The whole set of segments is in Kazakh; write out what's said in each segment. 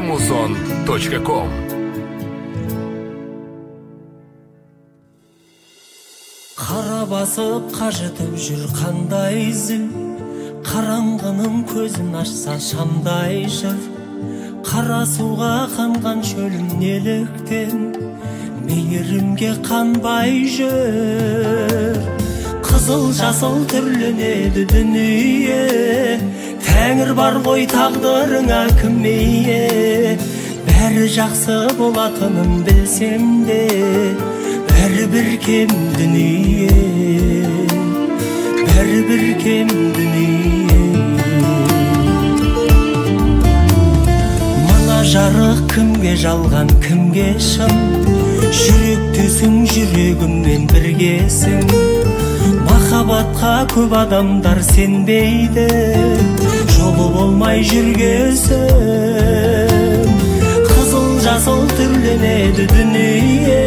amazon.com. Қара басып қажытып жүр қандай зіл, қараңғының көзін ашса шамдай жыр. Қара суға қанған шөлім неліктен мейірімге қанбай жүр. Қызыл жасыл түрленеді дүние, тәңір бар ғой тағдырыңа кім ие. Бәрі жақсы болатынын білсем де, бәрібір кем дүние, бәрібір кем дүние. Мына жарық кімге жалған, кімге шын, жүректесің жүрегіммен біргесің. Махаббатқа көп адамдар сенбейді, жолы болмай жүргесің. Қызыл жасыл түрленеді дүние,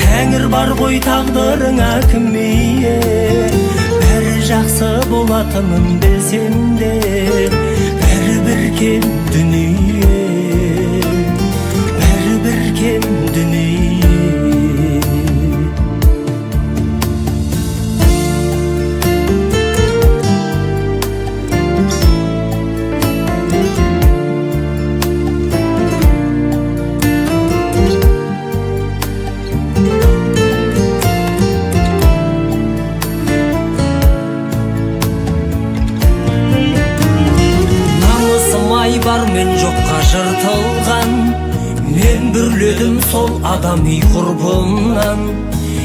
тәңір бар ғой тағдырыңа кім ие. Бәрі жақсы болатынын білсем де, бәрібір кем дүние, бәрібір кем дүние. Бар мен жоққа жыртылған, мен бүрледім сол адами құрбымнан.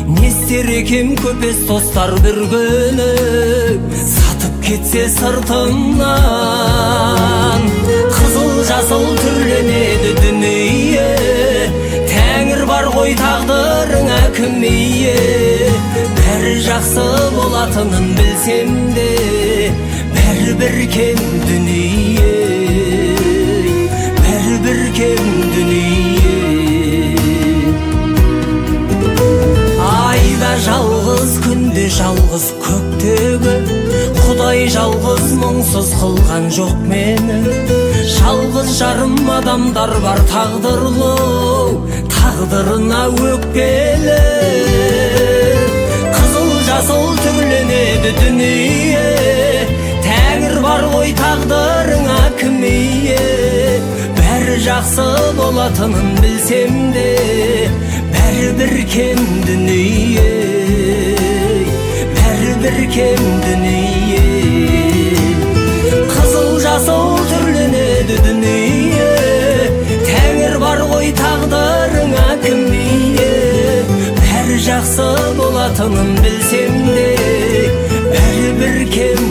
Не істер екем көпес достар бір күні, сатып кетсе сыртымнан. Қызыл жасыл түрленеді дүние, тәңір бар ғой тағдырыңа кім ие. Бәрі жақсы болатынын білсем де, бәрібір кем дүние, бәрібір кем дүние. Айда жалғыз, күнде жалғыз көктегі, Құдай жалғыз мұңсыз қылған жоқ мені. Жалғыз жарым адамдар бар тағдырлы, тағдырына өкпелі. Қызыл жасыл түрленеді дүние, тәңір бар ғой тағдырыңа кім ие. Бәрі жақсы болатынын білсем де, бәрібір кем дүние, бәрібір кем дүние. Қызыл жасыл түрленеді дүние, тәңір бар ғой тағдырыңа кім ие. Бәрі жақсы болатынын білсем де, бәрібір кем